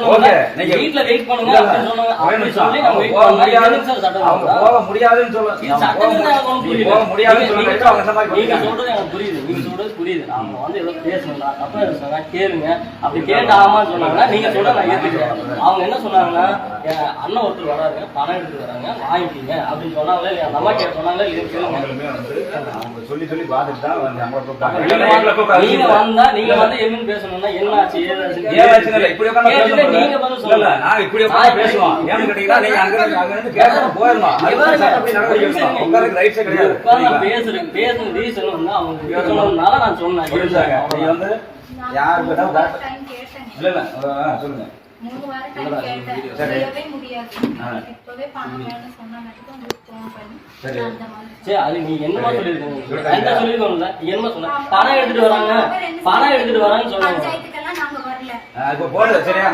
சொன்னாங்க வீட்ல வெயிட் பண்ணுங்க அப்படி சொன்னாங்க. அப்படி சொல்லி நான் வெயிட் பண்ணேன். சார் சட்டம் அவங்க போக முடியாதுன்னு சொல்லுங்க. சட்டம் போக முடியாதுன்னு சொல்லுங்க. அவங்க இந்த மாதிரி நீங்க சொல்றது எனக்கு புரியுது. நீங்க சொல்றது புரியுது. அவங்க வந்து ஏதோ பேசணும்டா தப்பா சொன்னா கேளுங்க. அப்படி கேட்டு ஆமான்னு சொன்னாங்கன்னா நீங்க சொல்ற நான் ஏத்துக்கிறேன். அவங்க என்ன சொன்னாங்கன்னா அண்ணன் ஒருத்தர் வராங்க பணம் எடுத்து வராங்க வாங்கிக்கீங்க அப்படின்னு சொன்னாங்களே இல்லையா? அந்த அம்மா கேட்டு சொன்னாங்களே இல்லையா? கேளுங்க. சொல்லி சொல்லி பார்த்துட்டு தான் நீங்க வந்தா நீங்க வந்து என்னன்னு பேசணும்னா என்ன ஆச்சு ஏதாச்சு இப்படி நீங்க பதில் சொல்லல. நான் இப்படி பேசுவோம். ஏன்னு கேட்டீங்கன்னா நீங்க அங்க இருந்து கேட்க போயிடணும். பேசுறேன் பேசுறது ரீசன் வந்து அவங்க பேசணும்னால நான் சொன்னேன். நீங்க வந்து யாருக்கு இல்ல இல்ல சொல்லுங்க. 3 வாரம் டைம் கேட்டேன். செய்யவே முடியாது. இப்பவே பணம் வேணும்னு சொன்னா மட்டும் உங்களுக்கு ஃபோன் பண்ணி அந்த மாதிரி. சரி அது நீ என்னமா சொல்லிருக்கீங்க? என்ன சொல்லிருக்கீங்க? என்ன சொன்ன? பணம் எடுத்துட்டு வராங்கன்னு சொன்னாங்க. பஞ்சாயத்துக்கெல்லாம் நாங்க வரல. இப்போ போடு சரியா